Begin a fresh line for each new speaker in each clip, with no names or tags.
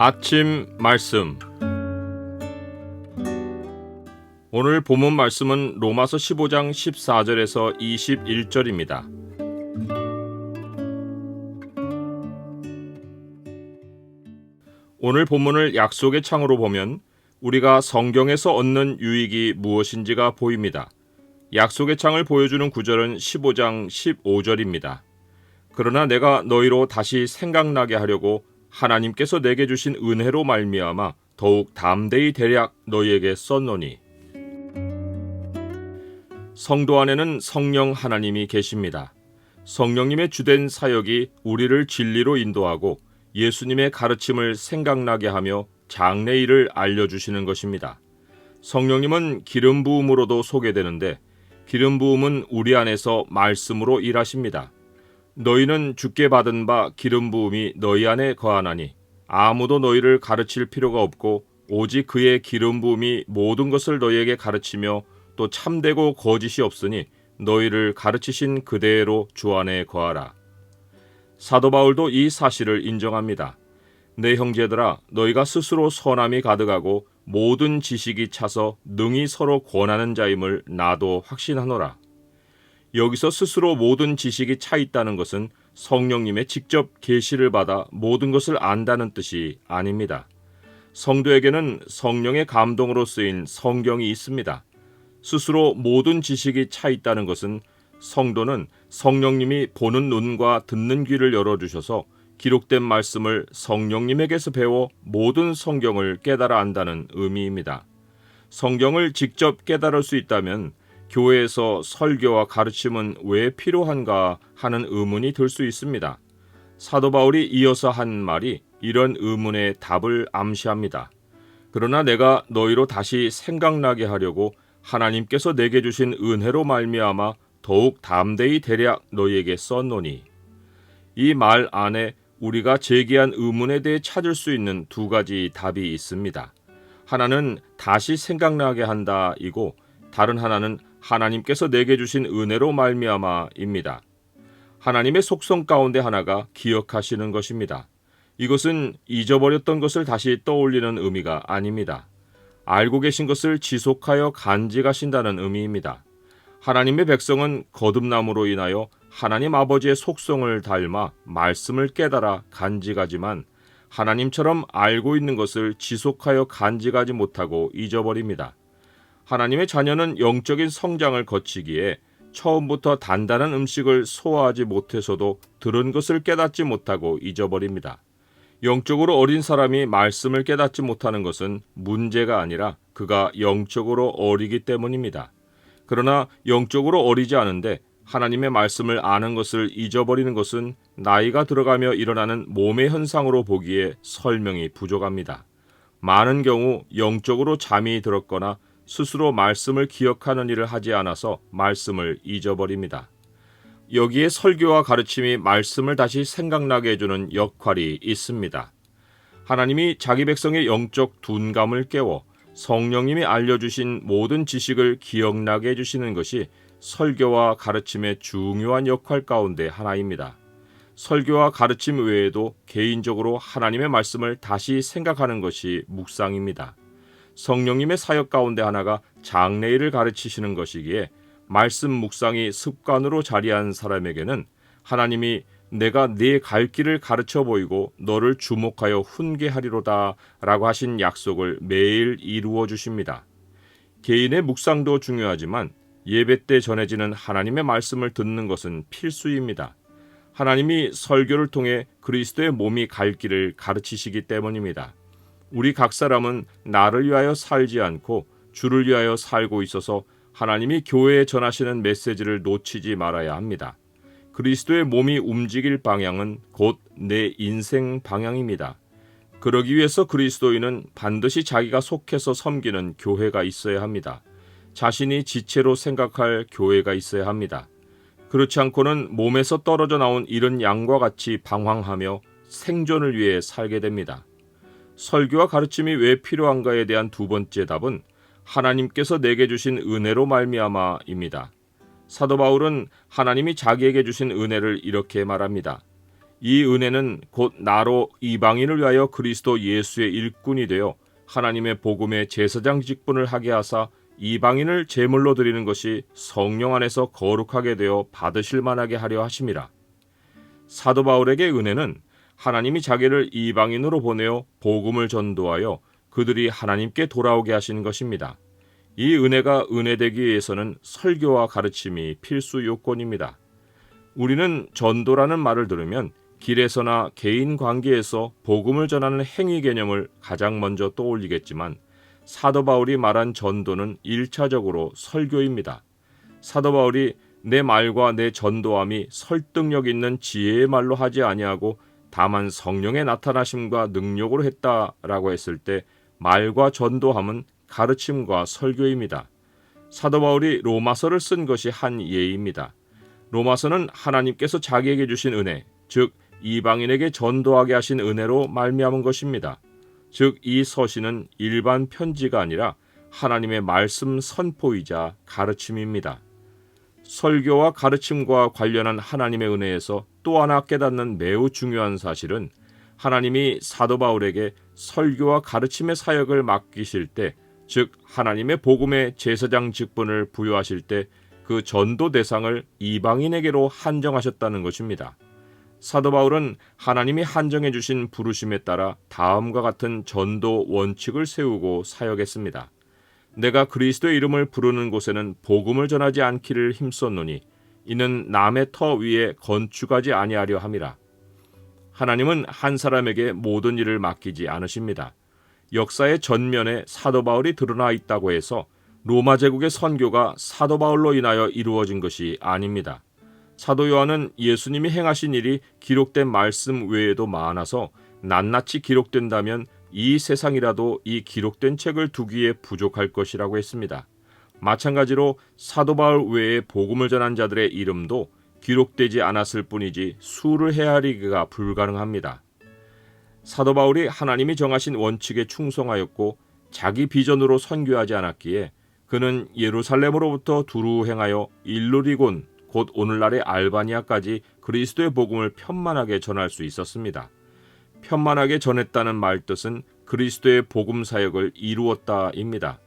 아침 말씀. 오늘 본문 말씀은 로마서 15장 14절에서 21절입니다. 오늘 본문을 약속의 창으로 보면 우리가 성경에서 얻는 유익이 무엇인지가 보입니다. 약속의 창을 보여주는 구절은 15장 15절입니다. 그러나 내가 너희로 다시 생각나게 하려고 하나님께서 내게 주신 은혜로 말미암아 더욱 담대히 대략 너희에게 썼노니. 성도 안에는 성령 하나님이 계십니다. 성령님의 주된 사역이 우리를 진리로 인도하고 예수님의 가르침을 생각나게 하며 장래일을 알려주시는 것입니다. 성령님은 기름 부음으로도 소개되는데 기름 부음은 우리 안에서 말씀으로 일하십니다. 너희는 주께 받은 바 기름 부음이 너희 안에 거하나니 아무도 너희를 가르칠 필요가 없고 오직 그의 기름 부음이 모든 것을 너희에게 가르치며 또 참되고 거짓이 없으니 너희를 가르치신 그대로 주 안에 거하라. 사도 바울도 이 사실을 인정합니다. 내 형제들아, 너희가 스스로 선함이 가득하고 모든 지식이 차서 능히 서로 권하는 자임을 나도 확신하노라. 여기서 스스로 모든 지식이 차 있다는 것은 성령님의 직접 계시를 받아 모든 것을 안다는 뜻이 아닙니다. 성도에게는 성령의 감동으로 쓰인 성경이 있습니다. 스스로 모든 지식이 차 있다는 것은 성도는 성령님이 보는 눈과 듣는 귀를 열어주셔서 기록된 말씀을 성령님에게서 배워 모든 성경을 깨달아 안다는 의미입니다. 성경을 직접 깨달을 수 있다면 교회에서 설교와 가르침은 왜 필요한가 하는 의문이 들 수 있습니다. 사도 바울이 이어서 한 말이 이런 의문의 답을 암시합니다. 그러나 내가 너희로 다시 생각나게 하려고 하나님께서 내게 주신 은혜로 말미암아 더욱 담대히 대략 너희에게 썼노니. 이 말 안에 우리가 제기한 의문에 대해 찾을 수 있는 두 가지 답이 있습니다. 하나는 다시 생각나게 한다이고 다른 하나는 하나님께서 내게 주신 은혜로 말미암아입니다. 하나님의 속성 가운데 하나가 기억하시는 것입니다. 이것은 잊어버렸던 것을 다시 떠올리는 의미가 아닙니다. 알고 계신 것을 지속하여 간직하신다는 의미입니다. 하나님의 백성은 거듭남으로 인하여 하나님 아버지의 속성을 닮아 말씀을 깨달아 간직하지만 하나님처럼 알고 있는 것을 지속하여 간직하지 못하고 잊어버립니다. 하나님의 자녀는 영적인 성장을 거치기에 처음부터 단단한 음식을 소화하지 못해서도 들은 것을 깨닫지 못하고 잊어버립니다. 영적으로 어린 사람이 말씀을 깨닫지 못하는 것은 문제가 아니라 그가 영적으로 어리기 때문입니다. 그러나 영적으로 어리지 않은데 하나님의 말씀을 아는 것을 잊어버리는 것은 나이가 들어가며 일어나는 몸의 현상으로 보기에 설명이 부족합니다. 많은 경우 영적으로 잠이 들었거나 스스로 말씀을 기억하는 일을 하지 않아서 말씀을 잊어버립니다. 여기에 설교와 가르침이 말씀을 다시 생각나게 해주는 역할이 있습니다. 하나님이 자기 백성의 영적 둔감을 깨워 성령님이 알려주신 모든 지식을 기억나게 해주시는 것이 설교와 가르침의 중요한 역할 가운데 하나입니다. 설교와 가르침 외에도 개인적으로 하나님의 말씀을 다시 생각하는 것이 묵상입니다. 성령님의 사역 가운데 하나가 장래일을 가르치시는 것이기에 말씀 묵상이 습관으로 자리한 사람에게는 하나님이 내가 네 갈 길을 가르쳐 보이고 너를 주목하여 훈계하리로다 라고 하신 약속을 매일 이루어 주십니다. 개인의 묵상도 중요하지만 예배 때 전해지는 하나님의 말씀을 듣는 것은 필수입니다. 하나님이 설교를 통해 그리스도의 몸이 갈 길을 가르치시기 때문입니다. 우리 각 사람은 나를 위하여 살지 않고 주를 위하여 살고 있어서 하나님이 교회에 전하시는 메시지를 놓치지 말아야 합니다. 그리스도의 몸이 움직일 방향은 곧 내 인생 방향입니다. 그러기 위해서 그리스도인은 반드시 자기가 속해서 섬기는 교회가 있어야 합니다. 자신이 지체로 생각할 교회가 있어야 합니다. 그렇지 않고는 몸에서 떨어져 나온 이런 양과 같이 방황하며 생존을 위해 살게 됩니다. 설교와 가르침이 왜 필요한가에 대한 두 번째 답은 하나님께서 내게 주신 은혜로 말미암아입니다. 사도 바울은 하나님이 자기에게 주신 은혜를 이렇게 말합니다. 이 은혜는 곧 나로 이방인을 위하여 그리스도 예수의 일꾼이 되어 하나님의 복음의 제사장 직분을 하게 하사 이방인을 제물로 드리는 것이 성령 안에서 거룩하게 되어 받으실 만하게 하려 하심이라. 사도 바울에게 은혜는 하나님이 자기를 이방인으로 보내어 복음을 전도하여 그들이 하나님께 돌아오게 하신 것입니다. 이 은혜가 은혜되기 위해서는 설교와 가르침이 필수 요건입니다. 우리는 전도라는 말을 들으면 길에서나 개인 관계에서 복음을 전하는 행위 개념을 가장 먼저 떠올리겠지만 사도 바울이 말한 전도는 1차적으로 설교입니다. 사도 바울이 내 말과 내 전도함이 설득력 있는 지혜의 말로 하지 아니하고 다만 성령의 나타나심과 능력으로 했다라고 했을 때 말과 전도함은 가르침과 설교입니다. 사도 바울이 로마서를 쓴 것이 한 예입니다. 로마서는 하나님께서 자기에게 주신 은혜, 즉 이방인에게 전도하게 하신 은혜로 말미암은 것입니다. 즉 이 서신은 일반 편지가 아니라 하나님의 말씀 선포이자 가르침입니다. 설교와 가르침과 관련한 하나님의 은혜에서 또 하나 깨닫는 매우 중요한 사실은 하나님이 사도 바울에게 설교와 가르침의 사역을 맡기실 때, 즉 하나님의 복음의 제사장 직분을 부여하실 때 그 전도 대상을 이방인에게로 한정하셨다는 것입니다. 사도 바울은 하나님이 한정해 주신 부르심에 따라 다음과 같은 전도 원칙을 세우고 사역했습니다. 내가 그리스도의 이름을 부르는 곳에는 복음을 전하지 않기를 힘썼노니 이는 남의 터 위에 건축하지 아니하려 함이라. 하나님은 한 사람에게 모든 일을 맡기지 않으십니다. 역사의 전면에 사도 바울이 드러나 있다고 해서 로마 제국의 선교가 사도 바울로 인하여 이루어진 것이 아닙니다. 사도 요한은 예수님이 행하신 일이 기록된 말씀 외에도 많아서 낱낱이 기록된다면 이 세상이라도 이 기록된 책을 두기에 부족할 것이라고 했습니다. 마찬가지로 사도 바울 외에 복음을 전한 자들의 이름도 기록되지 않았을 뿐이지 수를 헤아리기가 불가능합니다. 사도 바울이 하나님이 정하신 원칙에 충성하였고 자기 비전으로 선교하지 않았기에 그는 예루살렘으로부터 두루 행하여 일루리곤 곧 오늘날의 알바니아까지 그리스도의 복음을 편만하게 전할 수 있었습니다. 편만하게 전했다는 말뜻은 그리스도의 복음 사역을 이루었다입니다.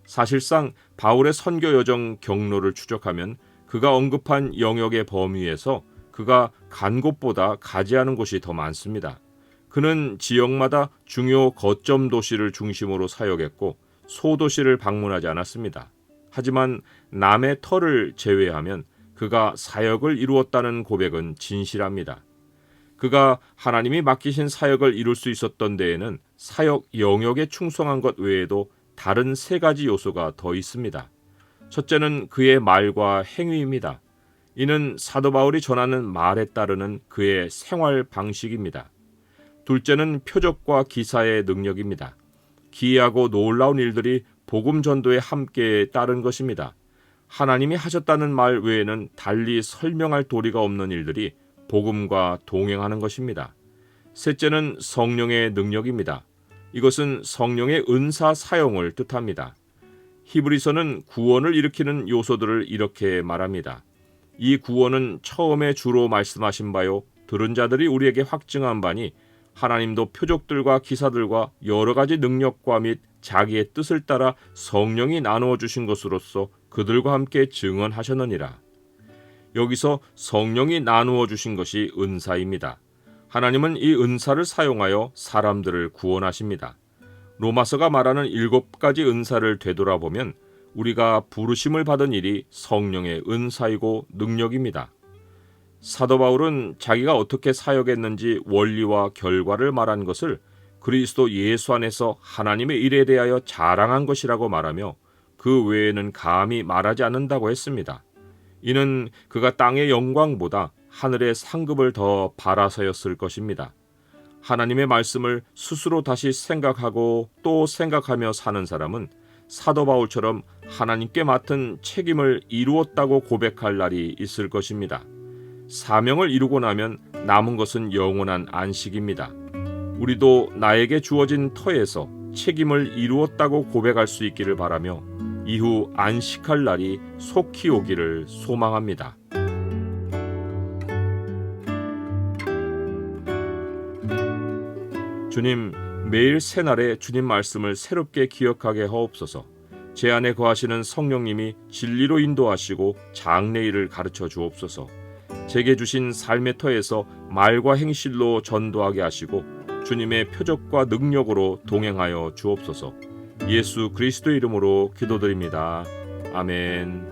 사실상 바울의 선교 여정 경로를 추적하면 그가 언급한 영역의 범위에서 그가 간 곳보다 가지 않은 곳이 더 많습니다. 그는 지역마다 중요 거점 도시를 중심으로 사역했고 소도시를 방문하지 않았습니다. 하지만 남의 터를 제외하면 그가 사역을 이루었다는 고백은 진실합니다. 그가 하나님이 맡기신 사역을 이룰 수 있었던 데에는 사역 영역에 충성한 것 외에도 다른 세 가지 요소가 더 있습니다. 첫째는 그의 말과 행위입니다. 이는 사도 바울이 전하는 말에 따르는 그의 생활 방식입니다. 둘째는 표적과 기사의 능력입니다. 기이하고 놀라운 일들이 복음 전도에 함께 따른 것입니다. 하나님이 하셨다는 말 외에는 달리 설명할 도리가 없는 일들이 복음과 동행하는 것입니다. 셋째는 성령의 능력입니다. 이것은 성령의 은사 사용을 뜻합니다. 히브리서는 구원을 일으키는 요소들을 이렇게 말합니다. 이 구원은 처음에 주로 말씀하신 바요 들은 자들이 우리에게 확증한 바니 하나님도 표적들과 기사들과 여러 가지 능력과 및 자기의 뜻을 따라 성령이 나누어 주신 것으로서 그들과 함께 증언하셨느니라. 여기서 성령이 나누어 주신 것이 은사입니다. 하나님은 이 은사를 사용하여 사람들을 구원하십니다. 로마서가 말하는 7가지 은사를 되돌아보면 우리가 부르심을 받은 일이 성령의 은사이고 능력입니다. 사도 바울은 자기가 어떻게 사역했는지 원리와 결과를 말한 것을 그리스도 예수 안에서 하나님의 일에 대하여 자랑한 것이라고 말하며 그 외에는 감히 말하지 않는다고 했습니다. 이는 그가 땅의 영광보다 하늘의 상급을 더 바라서였을 것입니다. 하나님의 말씀을 스스로 다시 생각하고 또 생각하며 사는 사람은 사도 바울처럼 하나님께 맡은 책임을 이루었다고 고백할 날이 있을 것입니다. 사명을 이루고 나면 남은 것은 영원한 안식입니다. 우리도 나에게 주어진 터에서 책임을 이루었다고 고백할 수 있기를 바라며 이후 안식할 날이 속히 오기를 소망합니다. 주님, 매일 새날에 주님 말씀을 새롭게 기억하게 하옵소서. 제 안에 거하시는 성령님이 진리로 인도하시고 장래일을 가르쳐 주옵소서. 제게 주신 삶의 터에서 말과 행실로 전도하게 하시고 주님의 표적과 능력으로 동행하여 주옵소서. 예수 그리스도 이름으로 기도드립니다. 아멘.